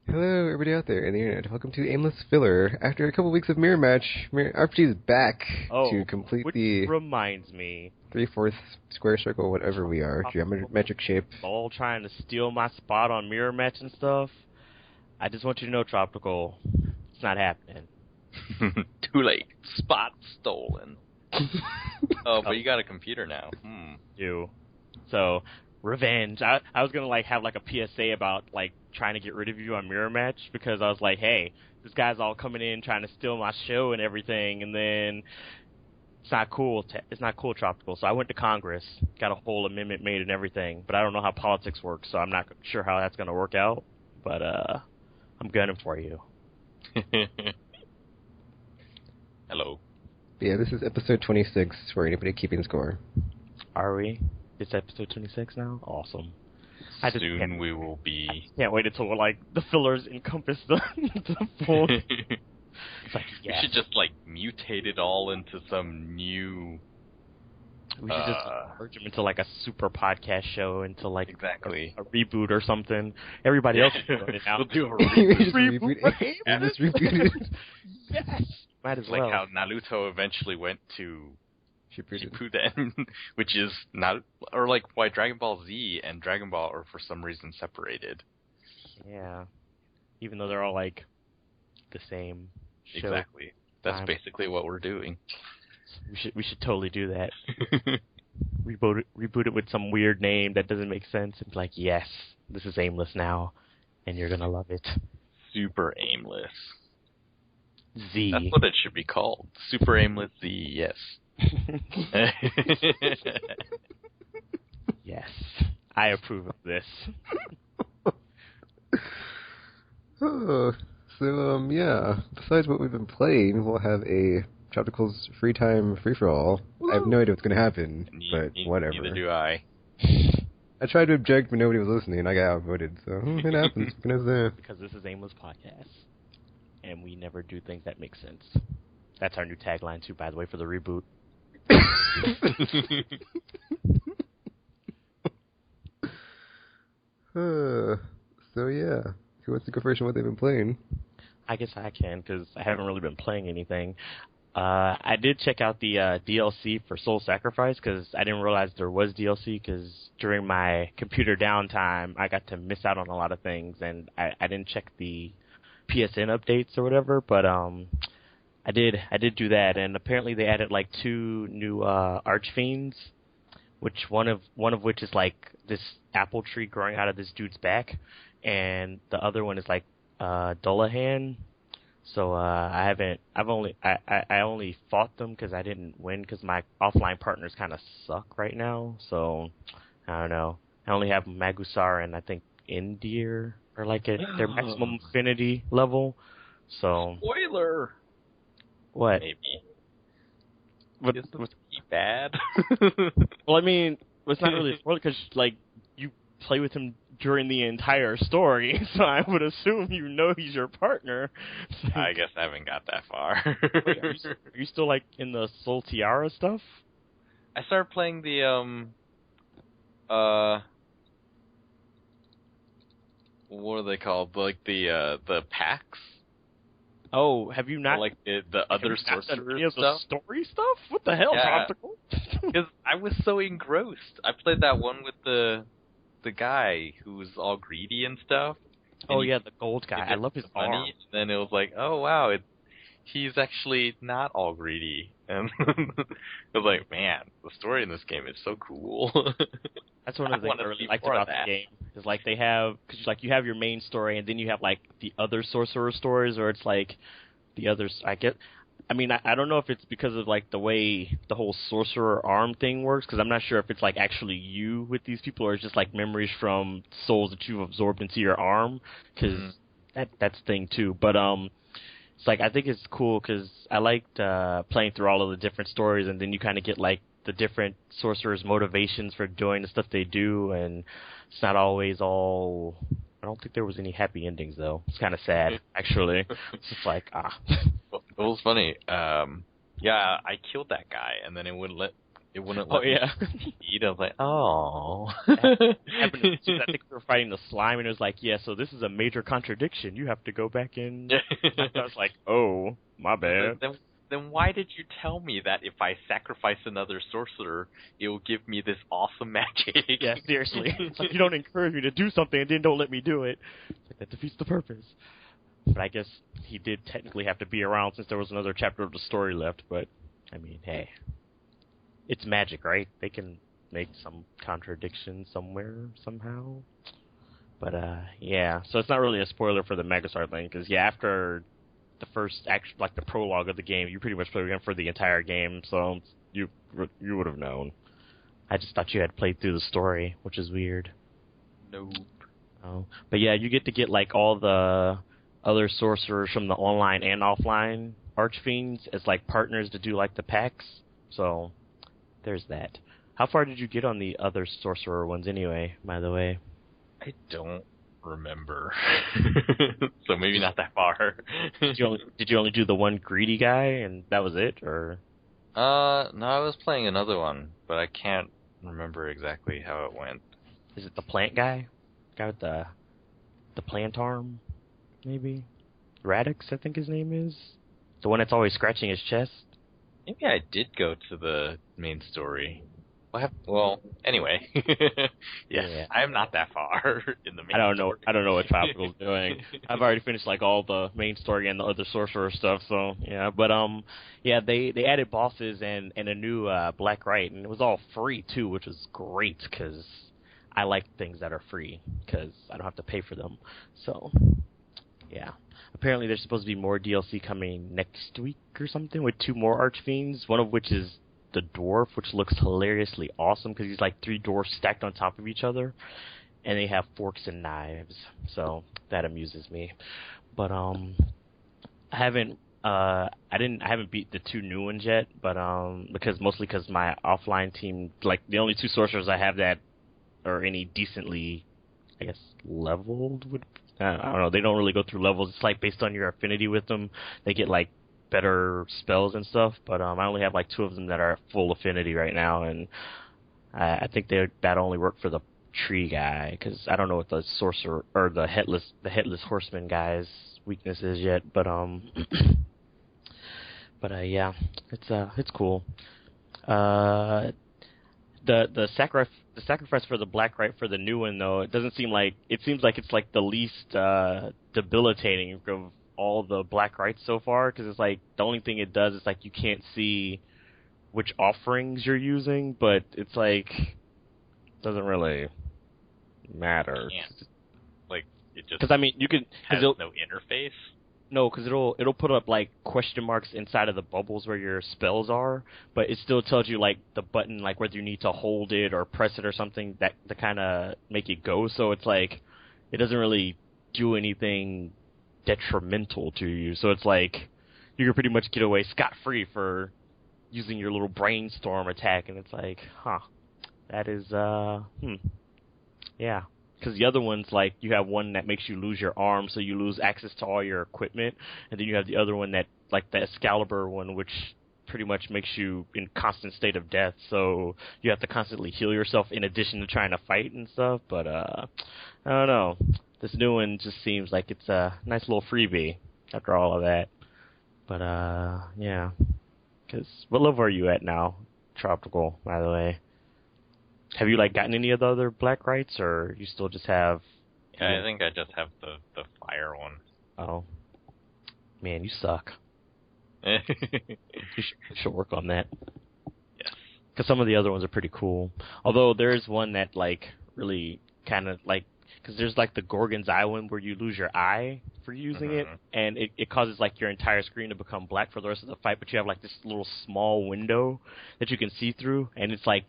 Hello, everybody out there in the internet. Welcome to Aimless Filler. After a couple weeks of Mirror Match, RPG is back to complete which the reminds me, 3/4 square circle, whatever we are, geometric shape. all trying to steal my spot on Mirror Match and stuff. I just want you to know, Tropical, it's not happening. Too late. Spot stolen. Oh, but you got a computer now. You. So, revenge. I was gonna have a PSA about trying to get rid of you on Mirror Match because I was like, hey, this guy's all coming in trying to steal my show and everything, and then it's not cool. It's not cool, Tropical. So I went to Congress, got a whole amendment made and everything, but I don't know how politics works, so I'm not sure how that's gonna work out. But I'm gunning for you. Hello. Yeah, this is episode 26 for anybody keeping score. Are we? It's episode 26 now? Awesome. Soon we will be... I can't wait until the fillers encompass the full... It's We should just mutate it all into some new... We should just merge them into a super podcast show, into exactly a reboot or something. Everybody else is doing it now. We'll do a reboot. Just reboot it. Yes! Might as well. Like how Naruto eventually went to Shippuden, which is not... Or why Dragon Ball Z and Dragon Ball are for some reason separated. Yeah. Even though they're all the same show. Exactly. That's basically what we're doing. We should totally do that. Reboot it with some weird name that doesn't make sense. And be yes, this is Aimless now, and you're gonna love it. Super Aimless. Z. That's what it should be called. Super Aimless Z, yes. Yes. I approve of this. Yeah. Besides what we've been playing, we'll have a Tropical's free time free-for-all. I have no idea what's going to happen, but whatever. Neither do I. I tried to object, but nobody was listening. I got outvoted, so it happens. Because this is Aimless Podcast, and we never do things that make sense. That's our new tagline, too, by the way, for the reboot. So, yeah. Who wants to go first on what they've been playing? I guess I can, because I haven't really been playing anything. I did check out the DLC for Soul Sacrifice, because I didn't realize there was DLC, because during my computer downtime, I got to miss out on a lot of things, and I didn't check the PSN updates or whatever, but I did do that, and apparently they added 2 new Archfiends, which one of which is this apple tree growing out of this dude's back, and the other one is Dullahan. So I only fought them because I didn't win because my offline partners kind of suck right now. So I don't know. I only have Magusar and I think Indir are at their maximum affinity level. So spoiler. What? Maybe. Was he bad? Well, I mean, it's not really a spoiler because you play with him during the entire story, so I would assume he's your partner. So, I guess I haven't got that far. Wait, are you still in the Soul Tiara stuff? I started playing the what are they called? The packs. Oh, have you not? The other sorcerer stuff? The story stuff? What the hell, Tropical? Because I was so engrossed. I played that one with the guy who was all greedy and stuff. Oh yeah, the gold guy. I love his money. arm. And then it was oh wow, he's actually not all greedy. And I was man, the story in this game is so cool. That's one of the things I really liked about the game. Is they have, because you have your main story, and then you have the other sorcerer stories, or it's the others. I mean, I don't know if it's because of the way the whole sorcerer arm thing works, because I'm not sure if it's actually you with these people, or it's just memories from souls that you've absorbed into your arm, because that's the thing too. But it's I think it's cool because I liked playing through all of the different stories, and then you kind of get the different sorcerers' motivations for doing the stuff they do, and it's not always all. I don't think there was any happy endings though. It's kind of sad, actually. It's just Well, it was funny. Yeah, I killed that guy, and then it It wouldn't Oh let me yeah. eat. I was like, oh. Happened to, I think we were fighting the slime, and it was like, yeah, so this is a major contradiction. You have to go back in. I was like, oh, my bad. Then why did you tell me that if I sacrifice another sorcerer, it will give me this awesome magic? Yeah, seriously. It's like, you don't encourage me to do something and then don't let me do it. It's like, that defeats the purpose. But I guess he did technically have to be around since there was another chapter of the story left. But, I mean, hey. It's magic, right? They can make some contradiction somewhere, somehow. But, yeah. So it's not really a spoiler for the Megastar thing, because, yeah, after the first, like, the prologue of the game, you pretty much played him for the entire game, so you would have known. I just thought you had played through the story, which is weird. Nope. Oh. But, yeah, you get to get, like, all the other sorcerers from the online and offline Archfiends as, like, partners to do, like, the packs. So there's that. How far did you get on the other sorcerer ones anyway, by the way? I don't remember. So maybe not that far. Did you only do the one greedy guy and that was it, or? No, I was playing another one, but I can't remember exactly how it went. Is it the plant guy? Guy with the plant arm, maybe? Radix, I think his name is. The one that's always scratching his chest. Maybe I did go to the main story. Well, anyway. Yes, yeah. I am not that far in the main story. I don't know what Tropical's doing. I've already finished like all the main story and the other sorcerer stuff, so yeah. But yeah, they added bosses and a new Black Rite, and it was all free too, which was great because I like things that are free because I don't have to pay for them. So yeah. Apparently there's supposed to be more DLC coming next week or something with 2 more Archfiends, one of which is the dwarf, which looks hilariously awesome because he's like 3 dwarfs stacked on top of each other, and they have forks and knives, so that amuses me. But I haven't beat the 2 new ones yet, but because my offline team, like the only 2 sorcerers I have that are any decently, I guess, leveled would. I don't know. They don't really go through levels. It's like based on your affinity with them, they get like better spells and stuff. But I only have like 2 of them that are at full affinity right now, and I think that only work for the tree guy because I don't know what the sorcerer or the headless horseman guy's weakness is yet. But yeah, it's cool. The sacrifice for the Black Rite for the new one, though, it seems like it's like the least debilitating of all the Black Rites so far, because it's like the only thing it does is like you can't see which offerings you're using, but it's like doesn't really matter. Like it just because I mean you can has no interface. No, because it'll put up like question marks inside of the bubbles where your spells are, but it still tells you like the button, like whether you need to hold it or press it or something that to kind of make it go. So it's like it doesn't really do anything detrimental to you. So it's like you can pretty much get away scot-free for using your little brainstorm attack, and it's like, that is yeah. Because the other one's like you have one that makes you lose your arm, so you lose access to all your equipment, and then you have the other one that, like the Excalibur one, which pretty much makes you in constant state of death, so you have to constantly heal yourself in addition to trying to fight and stuff. But I don't know. This new one just seems like it's a nice little freebie after all of that. But yeah. Because what level are you at now, Tropical, by the way? Have you like gotten any of the other Black Rites, or you still just have? Yeah, I think I just have the fire one. Oh, man, you suck. You should work on that. Yes, because some of the other ones are pretty cool. Although there is one that like really kind of like, because there's like the Gorgon's Eye one where you lose your eye for using it, and it causes like your entire screen to become black for the rest of the fight. But you have like this little small window that you can see through, and it's like.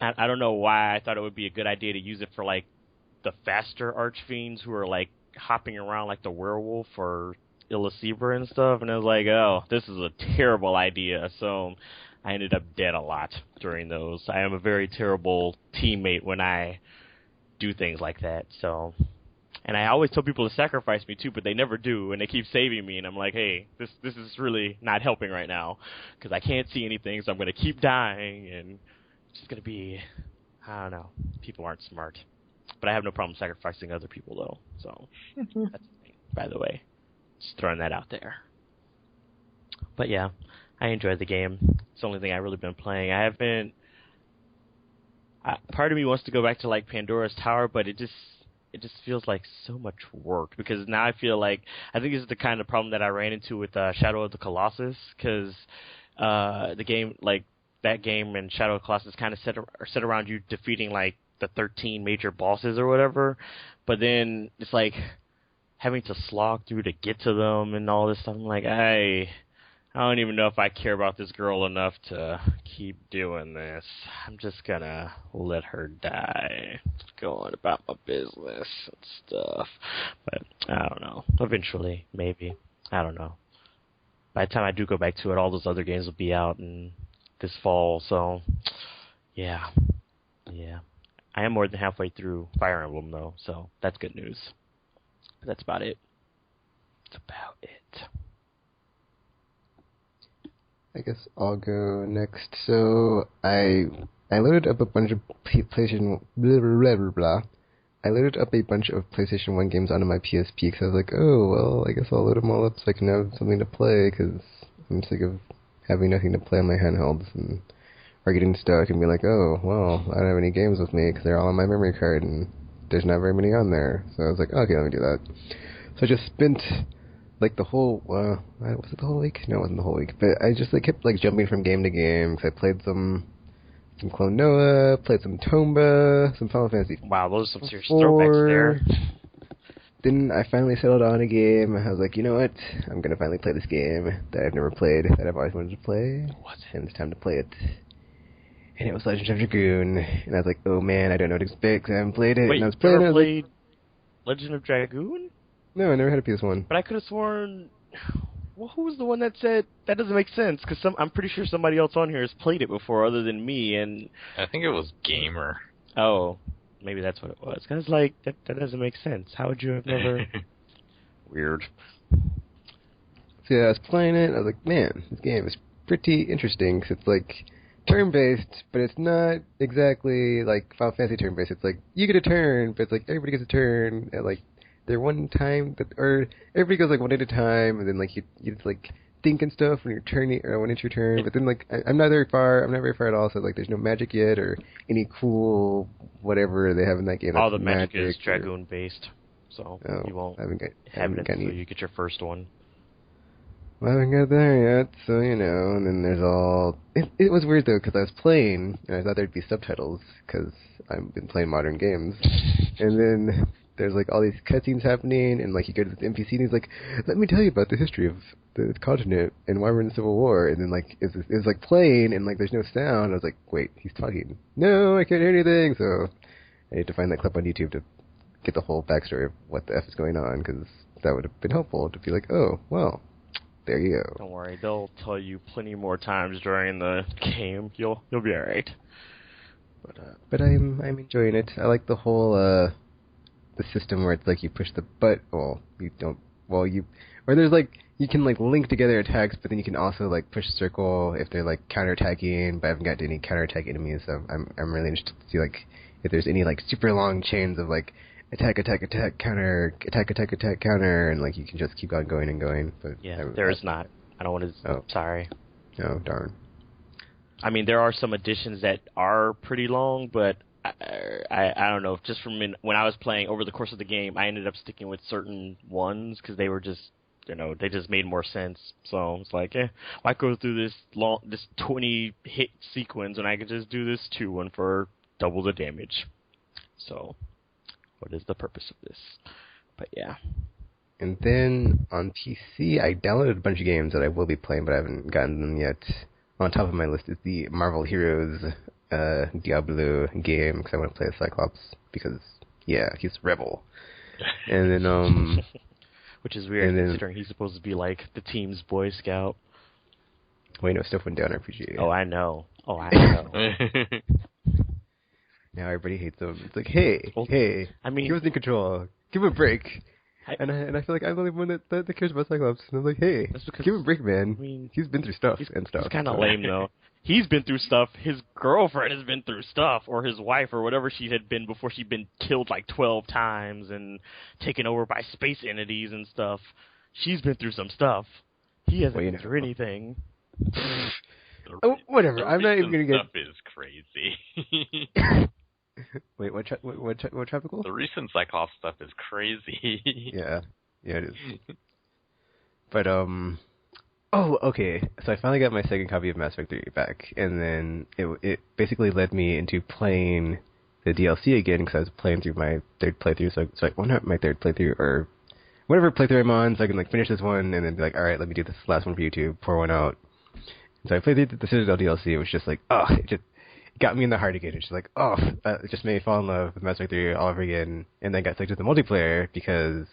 I don't know why I thought it would be a good idea to use it for, like, the faster Archfiends who are, like, hopping around like the werewolf or Illacebra and stuff. And I was like, oh, this is a terrible idea. So I ended up dead a lot during those. I am a very terrible teammate when I do things like that. So, And I always tell people to sacrifice me too, but they never do, and they keep saving me. And I'm like, hey, this is really not helping right now because I can't see anything, so I'm going to keep dying, and it's just going to be, I don't know. People aren't smart, but I have no problem sacrificing other people though. So that's the thing, by the way, just throwing that out there. But yeah, I enjoyed the game. It's the only thing I've really been playing. I haven't. Part of me wants to go back to like Pandora's Tower, but it just feels like so much work because now I feel like I think this is the kind of problem that I ran into with Shadow of the Colossus because the game like that game and Shadow of the Colossus kind of set around you defeating like the 13 major bosses or whatever, but then it's like having to slog through to get to them and all this stuff. I'm like, I don't even know if I care about this girl enough to keep doing this. I'm just gonna let her die, going about my business and stuff. But I don't know. Eventually, maybe. I don't know. By the time I do go back to it, all those other games will be out in this fall. So, yeah. I am more than halfway through Fire Emblem, though, so that's good news. But that's about it. That's about it. I guess I'll go next. So I loaded up a bunch of PlayStation blah blah blah blah. I loaded up a bunch of PlayStation 1 games onto my PSP because I was like, oh well, I guess I'll load them all up so I can have something to play because I'm sick of having nothing to play on my handhelds and or getting stuck and be like, oh well, I don't have any games with me because they're all on my memory card and there's not very many on there. So I was like, okay, let me do that. So I just spent like the whole, was it the whole week? No, it wasn't the whole week. But I just kept jumping from game to game. Cause I played some Clone Noah, played some Tomba, some Final Fantasy. Wow, those are some serious throwbacks there. Then I finally settled on a game. I was like, you know what? I'm gonna finally play this game that I've never played, that I've always wanted to play. What's it? And it's time to play it. And it was Legend of Dragoon. And I was like, oh man, I don't know what to expect 'cause I haven't played it. Wait, and I was you playing never it. played Legend of Dragoon? No, I never had a PS1. But I could have sworn... Well, who was the one that said that doesn't make sense? Because I'm pretty sure somebody else on here has played it before other than me, and... I think it was Gamer. Oh, maybe that's what it was. Because, like, that doesn't make sense. How would you have never... Weird. So yeah, I was playing it, and I was like, man, this game is pretty interesting, because it's, like, turn-based, but it's not exactly, like, Final Fantasy turn-based. It's like, you get a turn, but it's like, everybody gets a turn, and, like, they're one time, or everybody goes, like, one at a time, and then, like, you just, like, think and stuff when you're turning, or when it's your turn, but then, like, I'm not very far at all, so, like, there's no magic yet, or any cool whatever they have in that game. All the magic is Dragoon-based, so you won't have it until you get your first one. Well, I haven't got there yet, so, you know, and then there's all... It was weird, though, because I was playing, and I thought there'd be subtitles, because I've been playing modern games, and then there's, like, all these cutscenes happening, and, like, you go to this NPC, and he's like, let me tell you about the history of the continent, and why we're in the Civil War, and then, like, it's like, playing, and, like, there's no sound. I was like, wait, he's talking. No, I can't hear anything, so I need to find that clip on YouTube to get the whole backstory of what the F is going on, because that would have been helpful to be like, oh, well... There you go. Don't worry, they'll tell you plenty more times during the game. You'll be all right. But I'm enjoying it. I like the whole the system where it's like you push the or there's like you can like link together attacks, but then you can also like push circle if they're like counterattacking. But I haven't got any counterattack enemies, so I'm really interested to see like if there's any like super long chains of like attack, counter, attack, counter, and, like, you can just keep on going and going. But yeah, there is not. I don't want to... Oh. Sorry. Oh, darn. I mean, there are some additions that are pretty long, but I don't know. Just from when I was playing over the course of the game, I ended up sticking with certain ones because they were just, you know, they just made more sense. So it's like, why go through this 20 hit sequence when I could just do this 2-1 for double the damage? So... what is the purpose of this? But yeah. And then on PC, I downloaded a bunch of games that I will be playing, but I haven't gotten them yet. On top of my list is the Marvel Heroes Diablo game, because I want to play a Cyclops, because, yeah, he's a rebel. And then, which is weird, considering he's supposed to be like the team's Boy Scout. Wait, no, stuff went down RPG. Oh, I know. Now everybody hates him. It's like, hey, I mean, he was in control. give him a break. I- And I feel like I'm the only one that cares about Cyclops. And I'm like, hey, That's because, give him a break, man. I mean, He's been through stuff he's and stuff. kind of so. lame though. He's been through stuff. His girlfriend has been through stuff, or his wife, or whatever she had been before she'd been killed like 12 times and taken over by space entities and stuff. She's been through some stuff. He hasn't been through anything. Oh, whatever. The I'm not even gonna get. stuff is crazy. Wait, what tropical? The recent Cyclops stuff is crazy. Yeah, it is. But oh, okay. So I finally got my second copy of Mass Effect 3 back, and then it basically led me into playing the DLC again because I was playing through my third playthrough. So well, not my third playthrough, or whatever playthrough I'm on, so I can like finish this one and then be like, all right, let me do this last one for YouTube, pour one out. And so I played the Citadel DLC. It was just like, oh, it just got me in the heart again. It's just like, oh, it just made me fall in love with Mass Effect 3 all over again. And then I got sucked into the multiplayer because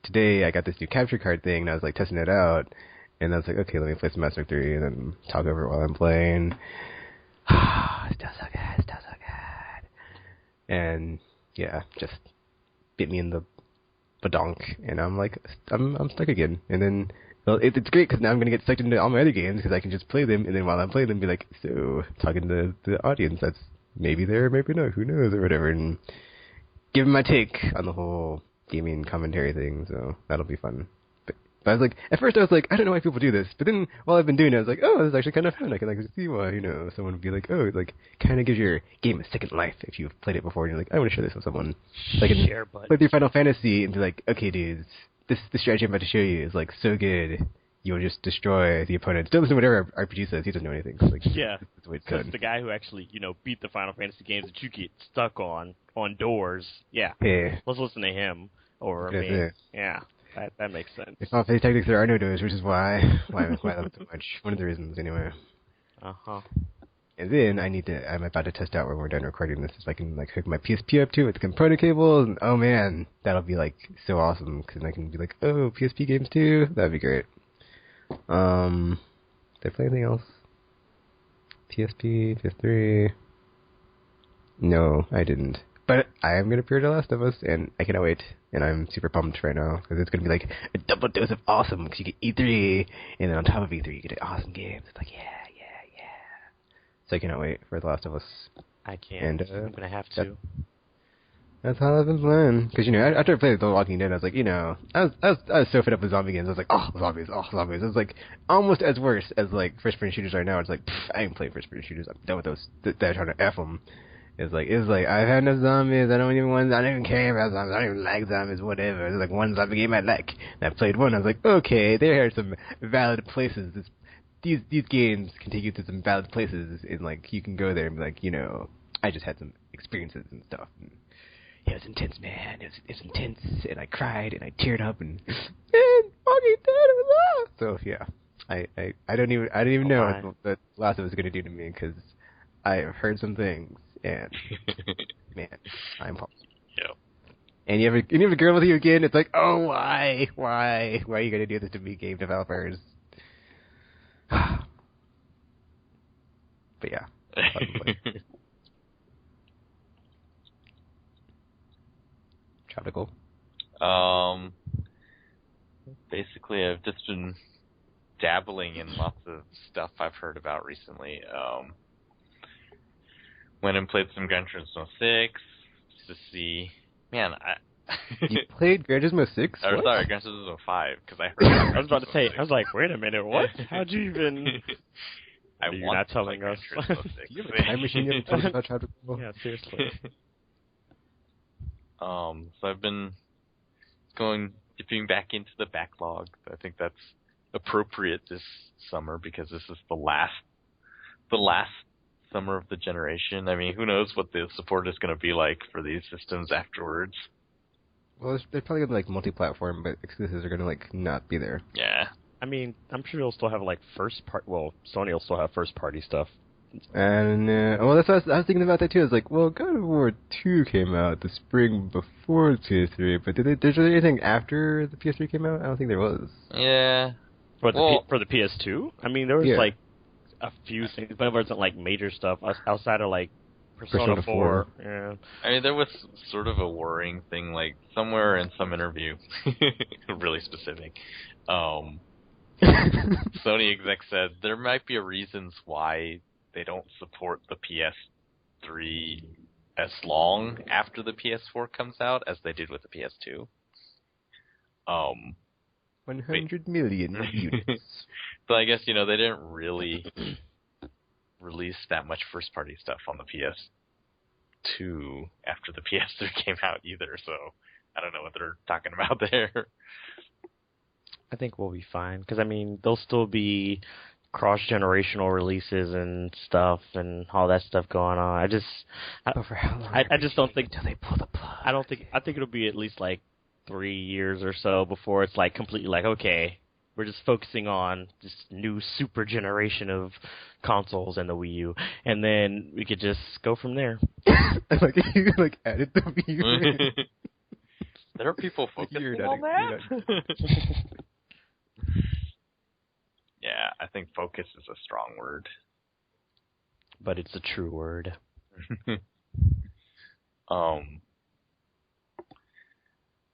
today I got this new capture card thing and I was like testing it out. And I was like, okay, let me play some Mass Effect 3 and then talk over it while I'm playing. Still so good, still so good. And yeah, just bit me in the badonk, and I'm like, I'm stuck again. And then, well, it's great because now I'm gonna get sucked into all my other games because I can just play them, and then while I'm playing them, be like, so talking to the audience that's maybe there, maybe not, who knows, or whatever, and give them my take on the whole gaming commentary thing. So that'll be fun. But I was like, at first I was like, I don't know why people do this. But then while I've been doing it, I was like, oh, this is actually kind of fun. I can like see why, someone would be like, oh, it like kind of gives your game a second life if you've played it before and you're like, I want to share this with someone. Like, play through Final Fantasy and be like, okay, dudes, this strategy I'm about to show you is like so good, you'll just destroy the opponent. Don't listen to whatever RPG says. He doesn't know anything. So, like, yeah, that's the way it's because done. the guy who actually, beat the Final Fantasy games that you get stuck on doors. Yeah, let's listen to him over me. Yeah. That makes sense. If not for these tactics, there are no doors, which is why I love it so much. One of the reasons, anyway. And then I'm about to test out when we're done recording this, if I can like hook my PSP up to it with the component cables, and oh man, that'll be like so awesome, because I can be like, oh, PSP games too? That'd be great. Did I play anything else? PSP, PS3? No, I didn't. But I am going to pre-order Last of Us, and I cannot wait. And I'm super pumped right now, because it's going to be like a double dose of awesome, because you get E3, and then on top of E3, you get an awesome game. It's like, yeah. So I cannot wait for The Last of Us. I can't. And, I'm going to have to. That's how I've been playing. Because, after I played The Walking Dead, I was like, I was so fed up with zombie games. I was like, oh, zombies. It was like almost as worse as like first-person shooters are now. It's like, I ain't playing first-person shooters. I'm done with those. They're trying to F them. It's like I've had enough zombies. I don't even care about zombies. I don't even like zombies. Whatever. There's like one zombie game I like. And I played one. I was like, okay, there are some valid places. These games can take you to some valid places, and like you can go there and be like, I just had some experiences and stuff. And it was intense, man. It was intense, and I cried and I teared up and Walking Dead was awesome. So yeah, I don't even know what The Last of Us is gonna do to me, because I've heard some things. And man, I'm pumped. Yep. And you have a girl with you again. It's like, oh, why are you gonna do this to me, game developers? But yeah. Tropical. Basically, I've just been dabbling in lots of stuff I've heard about recently. Went and played some Gran Turismo 6 to see. Man, You played Gran Turismo 6? Or sorry, Gran Turismo 5, because I heard. I was about to say. I was like, wait a minute, what? How'd you even? You're not telling us. You have a time machine you haven't told us about Tropical? Yeah, seriously. So I've been dipping back into the backlog. I think that's appropriate this summer, because this is the last summer of the generation. I mean, who knows what the support is going to be like for these systems afterwards. Well, they're probably going to like multi-platform, but exclusives are going to like not be there. Yeah. I mean, I'm sure you'll still have like Sony will still have first-party stuff. And well, that's what I was thinking about that too. I was like, well, God of War 2 came out the spring before PS3, but did there anything after the PS3 came out? I don't think there was. Yeah. For the PS2, I mean, there was like a few things, but it wasn't like major stuff outside of like Persona 4. Yeah. I mean, there was sort of a worrying thing, like, somewhere in some interview, really specific, Sony exec said there might be reasons why they don't support the PS3 as long after the PS4 comes out as they did with the PS2. 100 million units. So I guess, they didn't really release that much first-party stuff on the PS2 after the PS3 came out either, so I don't know what they're talking about there. I think we'll be fine, because, I mean, there'll still be cross-generational releases and stuff and all that stuff going on. I just don't think until they pull the plug. I think it'll be at least like 3 years or so before it's like completely like, okay, we're just focusing on this new super generation of consoles and the Wii U, and then we could just go from there. Like you added the Wii U. There are people focusing on that. Yeah, I think focus is a strong word. But it's a true word.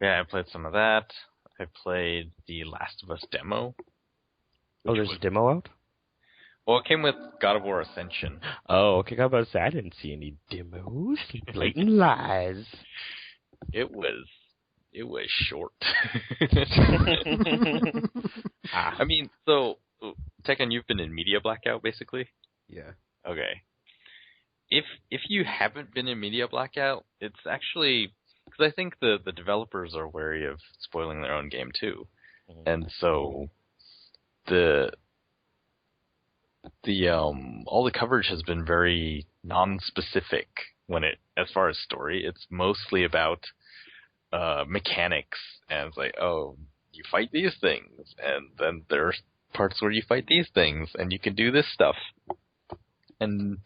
Yeah, I played some of that. I played the Last of Us demo. Oh, there's a demo out? Well, it came with God of War Ascension. Oh, okay. I was about to say, I didn't see any demos. Blatant lies. It was short. I mean, so, Tekken, you've been in media blackout, basically? Yeah. Okay. If you haven't been in media blackout, it's actually... Because I think the developers are wary of spoiling their own game, too. Mm-hmm. And so, all the coverage has been very non-specific as far as story. It's mostly about mechanics, and it's like, oh, you fight these things, and then there's parts where you fight these things, and you can do this stuff, and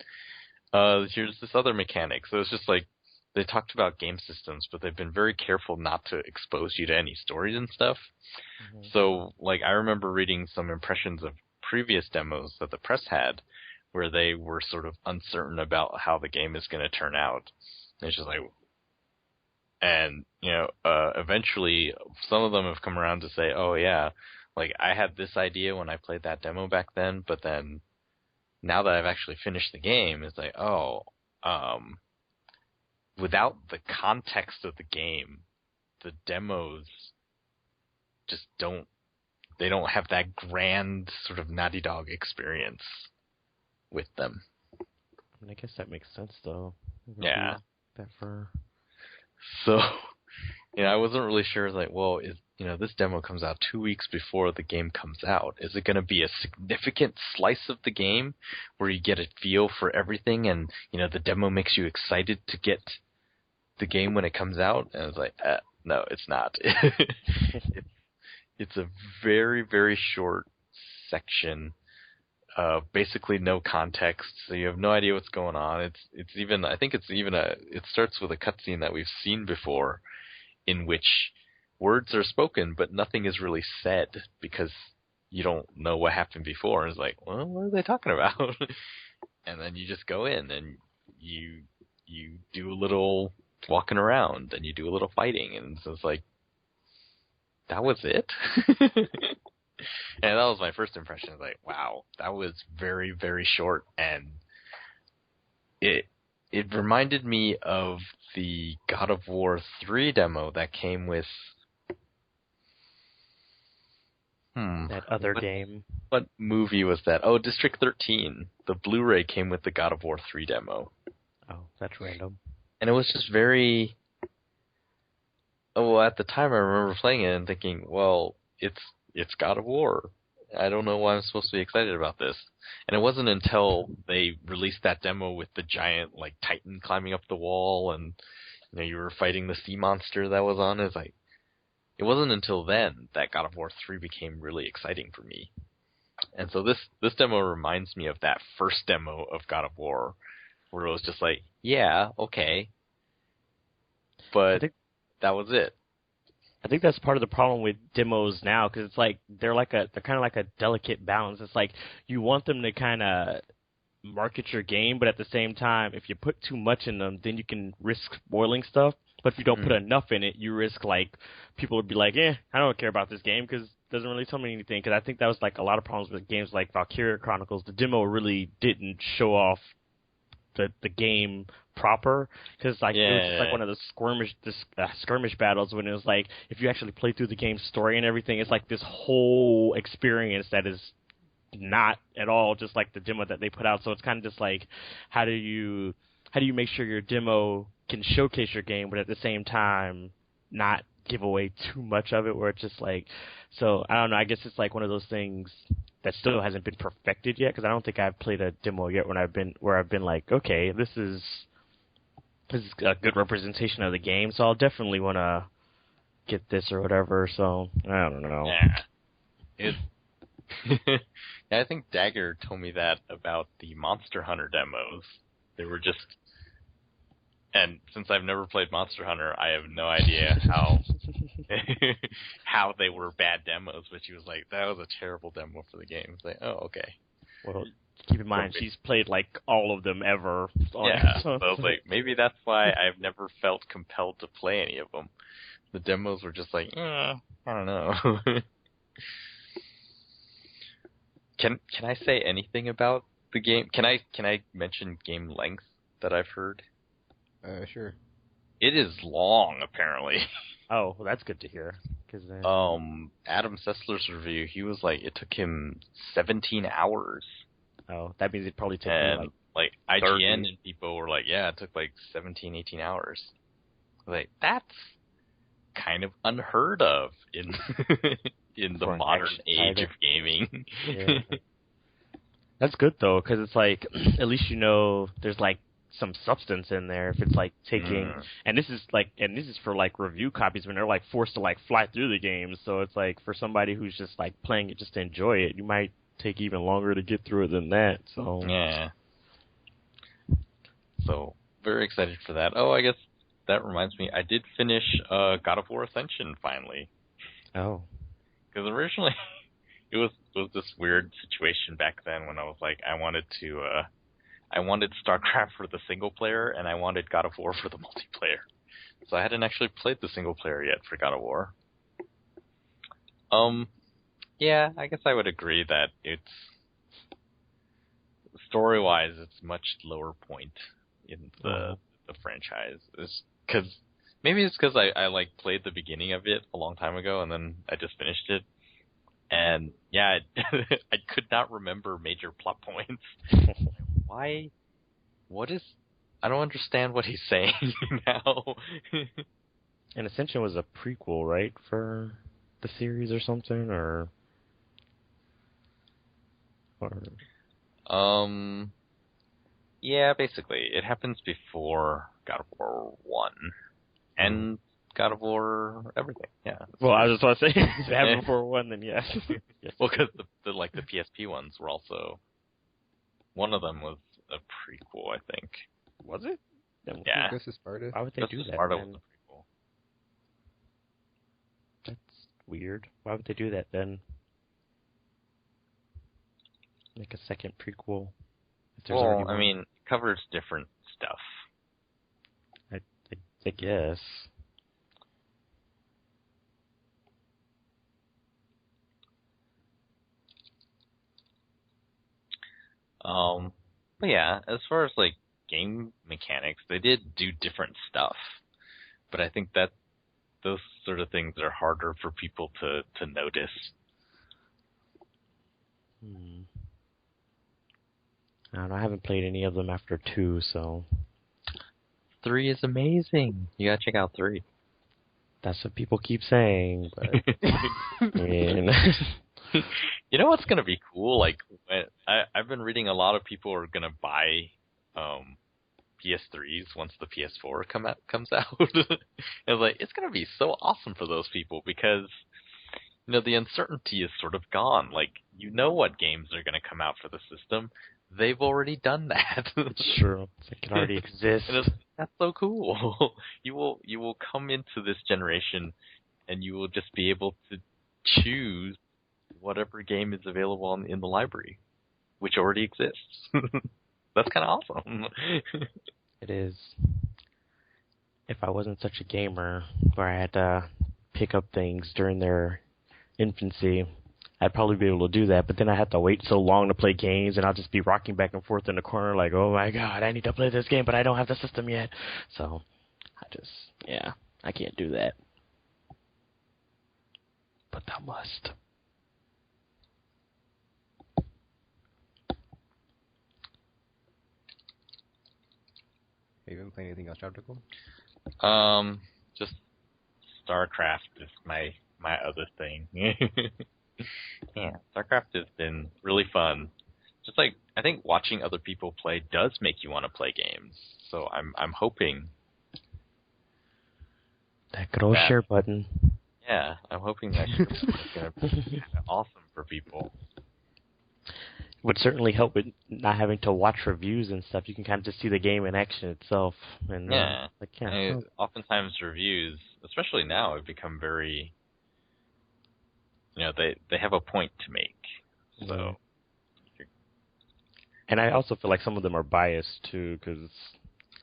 here's this other mechanic. So it's just like they talked about game systems, but they've been very careful not to expose you to any stories and stuff. Mm-hmm. So, like, I remember reading some impressions of previous demos that the press had, where they were sort of uncertain about how the game is going to turn out. And it's just like, and, eventually some of them have come around to say, oh yeah, like I had this idea when I played that demo back then, but then now that I've actually finished the game, it's like, without the context of the game, the demos just don't have that grand sort of Naughty Dog experience with them. I mean, I guess that makes sense, though. Yeah. That far. So, I wasn't really sure, like, well, this demo comes out 2 weeks before the game comes out. Is it going to be a significant slice of the game where you get a feel for everything and, the demo makes you excited to get the game when it comes out? And I was like, no, it's not. It's a very, very short section, basically no context, so you have no idea what's going on. It starts with a cutscene that we've seen before, in which words are spoken, but nothing is really said because you don't know what happened before. And it's like, well, what are they talking about? And then you just go in and you do a little walking around and you do a little fighting, and so it's like, that was it? And that was my first impression. Like, wow, that was very, very short, and it reminded me of the God of War 3 demo that came with that other game. What movie was that? Oh, District 13. The Blu-ray came with the God of War 3 demo. Oh, that's random. And it was just very... Oh, well, at the time I remember playing it and thinking, well, it's God of War. I don't know why I'm supposed to be excited about this. And it wasn't until they released that demo with the giant, like, Titan climbing up the wall and, you were fighting the sea monster that was on. It wasn't until then that God of War 3 became really exciting for me. And so this demo reminds me of that first demo of God of War, where it was just like, yeah, okay. But that was it. I think that's part of the problem with demos now, because it's like they're kind of like a delicate balance. It's like you want them to kind of market your game, but at the same time, if you put too much in them, then you can risk spoiling stuff. But if you don't put enough in it, you risk like people would be like, I don't care about this game because it doesn't really tell me anything. Because I think that was like a lot of problems with games like Valkyria Chronicles. The demo really didn't show off the game proper, because like it was just like one of the skirmish battles when it was like, if you actually play through the game's story and everything, it's like this whole experience that is not at all just like the demo that they put out. So it's kind of just like, how do you make sure your demo can showcase your game, but at the same time not give away too much of it, where it's just like, so I don't know, I guess it's like one of those things that still hasn't been perfected yet, because I don't think I've played a demo yet where I've been like, okay, this is a good representation of the game, so I'll definitely want to get this or whatever. So I don't know. Yeah, I think Dagger told me that about the Monster Hunter demos. They were just, and since I've never played Monster Hunter, I have no idea how they were bad demos. But she was like, that was a terrible demo for the game. It's like, oh, okay. Well, keep in mind, she's played like all of them ever. Yeah, so I was like, maybe that's why I've never felt compelled to play any of them. The demos were just like, I don't know. Can I say anything about the game? Can I mention game length that I've heard? Sure. It is long, apparently. Oh, well, that's good to hear. Cause, Adam Sessler's review, he was like, it took him 17 hours. Oh, that means it probably took me like IGN and people were like, yeah, it took like 17, 18 hours. Like, that's kind of unheard of in in the modern age of gaming. Yeah. That's good though, because it's like, at least you know there's like some substance in there. If it's like taking, and this is for like review copies when they're like forced to like fly through the game. So it's like, for somebody who's just like playing it just to enjoy it, you might take even longer to get through it than that. So yeah. So very excited for that. Oh, I guess that reminds me, I did finish God of War Ascension finally. Oh. Because originally it was this weird situation back then when I was like, I wanted Starcraft for the single player and I wanted God of War for the multiplayer. So I hadn't actually played the single player yet for God of War. Yeah, I guess I would agree that it's story-wise, it's much lower point in the franchise. Maybe it's because I like played the beginning of it a long time ago and then I just finished it. And yeah, I could not remember major plot points. Why? I don't understand what he's saying now. And Ascension was a prequel, right, for the series or something, or yeah, basically, it happens before God of War 1 and God of War everything. Yeah. Well, I was just about to say, if it happened before 1, then yes. Yes. Well, because the PSP ones were also, one of them was a prequel, I think. Was it? Yeah. Ghost of Sparta. Why would they do that? Sparta was a prequel. That's weird. Why would they do that then? Make a second prequel. Well, I mean, it covers different stuff. I guess. But yeah, as far as like game mechanics, they did do different stuff. But I think that those sort of things are harder for people to notice. I don't know, I haven't played any of them after 2, so 3 is amazing. You gotta check out 3. That's what people keep saying, but I mean, you know what's gonna be cool? Like, I've been reading a lot of people are gonna buy PS3s once the PS4 comes out. And like, it's gonna be so awesome for those people because the uncertainty is sort of gone. Like, what games are gonna come out for the system. They've already done that. It's true. It can already exist. That's so cool. You will come into this generation, and you will just be able to choose whatever game is available in the library, which already exists. That's kind of awesome. It is. If I wasn't such a gamer where I had to pick up things during their infancy, I'd probably be able to do that, but then I have to wait so long to play games, and I'll just be rocking back and forth in the corner like, oh my god, I need to play this game, but I don't have the system yet. So, I can't do that. But thou must. Have you been playing anything else, Tropical? Just StarCraft is my other thing. Yeah, StarCraft has been really fun. Just like I think watching other people play does make you want to play games. So I'm hoping That good old share button. Yeah, I'm hoping that is going to be awesome for people. Would certainly help with not having to watch reviews and stuff. You can kind of just see the game in action itself. And oftentimes reviews, especially now, have become very, they have a point to make. So, and I also feel like some of them are biased too, because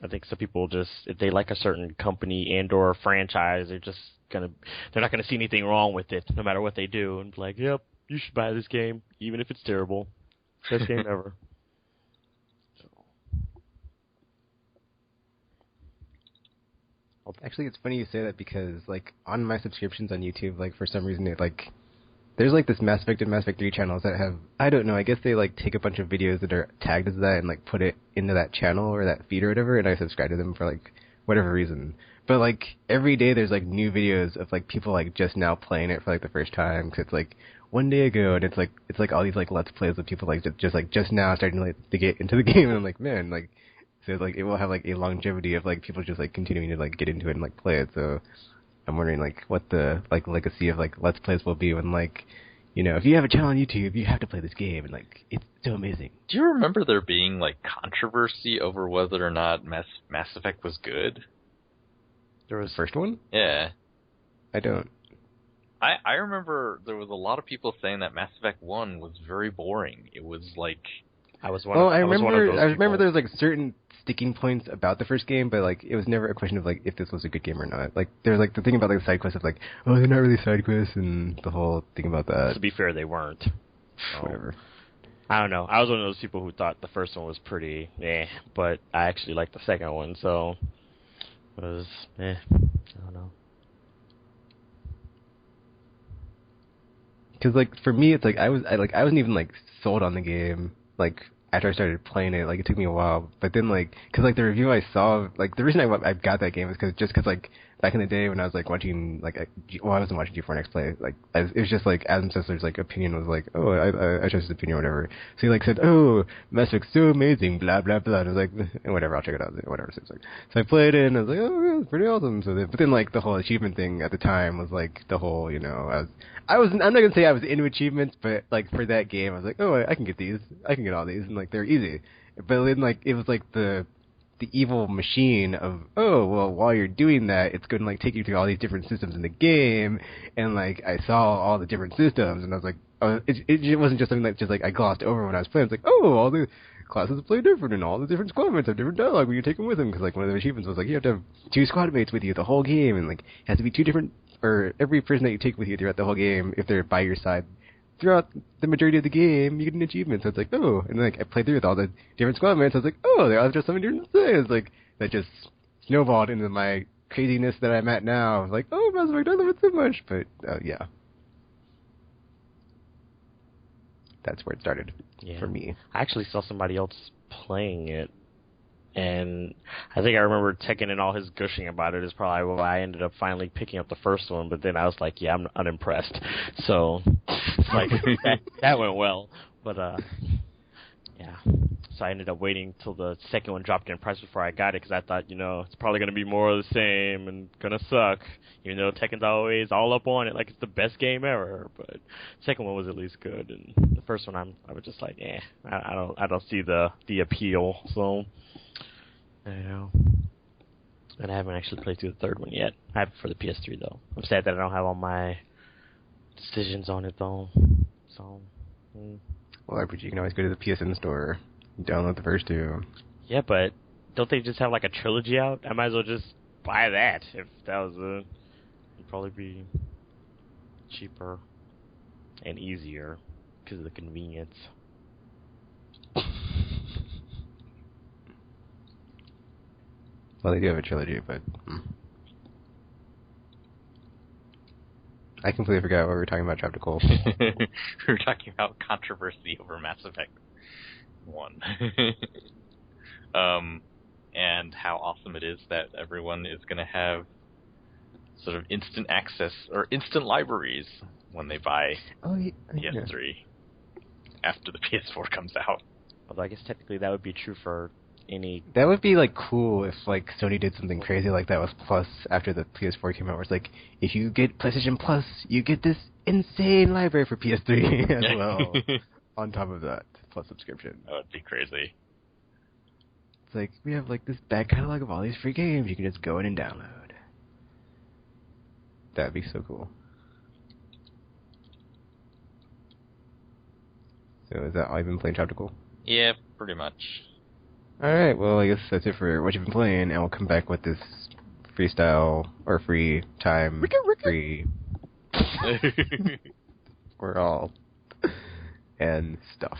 I think some people just, if they like a certain company and or franchise, they're not gonna see anything wrong with it, no matter what they do, and be like, yep, you should buy this game, even if it's terrible. Best game ever. Well, actually, it's funny you say that because, like, on my subscriptions on YouTube, like, for some reason, there's, like, this Mass Effect and Mass Effect 3 channels that have, I don't know, I guess they, like, take a bunch of videos that are tagged as that and, like, put it into that channel or that feed or whatever, and I subscribe to them for, like, whatever reason. But, like, every day there's, like, new videos of, like, people, like, just now playing it for, like, the first time, because it's, like, one day ago, and it's like all these, like, Let's Plays of people, like, just now starting to, like, to get into the game, and I'm like, man, like, so, like, it will have, like, a longevity of, like, people just, like, continuing to, like, get into it and, like, play it, so I'm wondering, like, what the, like, legacy of, like, Let's Plays will be when, like, if you have a channel on YouTube, you have to play this game, and, like, it's so amazing. Do you remember there being, like, controversy over whether or not Mass Effect was good? There was the first one? Yeah. I don't. I remember there was a lot of people saying that Mass Effect 1 was very boring. It was, like... I remember there was, like, certain sticking points about the first game, but, like, it was never a question of, like, if this was a good game or not. Like, there's, like, the thing about, like, the side quests of, like, oh, they're not really side quests, and the whole thing about that. To be fair, they weren't. Whatever. I don't know. I was one of those people who thought the first one was pretty but I actually liked the second one, so it was I don't know. Because, like, for me, it's like I wasn't even, like, sold on the game, like, after I started playing it. Like, it took me a while, but then, like, because, like, the review I saw, like, the reason I got that game is because like, back in the day when I was, like, watching, like, I wasn't watching G4Next play, like, it was just, like, Adam Sessler's, like, opinion was, like, oh, I trust his opinion or whatever. So he, like, said, oh, Mass Effect's so amazing, blah, blah, blah, and I was like, whatever, I'll check it out, whatever. So, so I played it, and I was like, oh, yeah, it's pretty awesome. But then, like, the whole achievement thing at the time was, like, the whole, I'm not gonna say I was into achievements, but, like, for that game, I was like, oh, I can get these. I can get all these, and, like, they're easy. But then, like, it was, like, the evil machine of, oh, well, while you're doing that, it's going to, like, take you to all these different systems in the game, and, like, I saw all the different systems, and I was like, it wasn't just something that just, like, I glossed over when I was playing. It's like, oh, all the classes play different, and all the different squad mates have different dialogue when you take them with them, because, like, one of the achievements was, like, you have to have 2 squad mates with you the whole game, and, like, it has to be 2 different, or every person that you take with you throughout the whole game, if they're by your side, throughout the majority of the game, you get an achievement. So it's like, oh, and then, like, I played through with all the different squad mates. I was like, oh, there are just so many different things. Like, that just snowballed into my craziness that I'm at now. I was like, oh, Mass Effect, I love it so much. But yeah, that's where it started for me. I actually saw somebody else playing it, and I think I remember Tekken and all his gushing about it is probably why I ended up finally picking up the first one, but then I was like, yeah, I'm unimpressed. So, like, that went well. But, yeah. So I ended up waiting till the second one dropped in price before I got it, because I thought, it's probably going to be more of the same and going to suck. Even though Tekken's always all up on it like it's the best game ever. But the second one was at least good, and the first one I was just like, I don't see the appeal, so... And I haven't actually played through the third one yet. I have it for the PS3, though. I'm sad that I don't have all my decisions on it, though. So, Well, RPG, you can always go to the PSN store. Download the first two. Yeah, but don't they just have like a trilogy out? I might as well just buy that if that was it'd probably be cheaper and easier because of the convenience. Well, they do have a trilogy, but I completely forgot what we were talking about. Chapter Cole. We were talking about controversy over Mass Effect 1. And how awesome it is that everyone is going to have sort of instant access or instant libraries when they buy PS3 after the PS4 comes out. Although I guess technically that would be true for any... That would be, like, cool if, like, Sony did something crazy like that with Plus after the PS4 came out, where it's like, if you get PlayStation Plus, you get this insane library for PS3 as well, on top of that Plus subscription. That would be crazy. It's like, we have, like, this back catalog of all these free games you can just go in and download. That'd be so cool. So is that all you've been playing, Chapter Cool? Yeah, pretty much. Alright, well, I guess that's it for what you've been playing, and we'll come back with this freestyle, or free time, free... We're all... and stuff.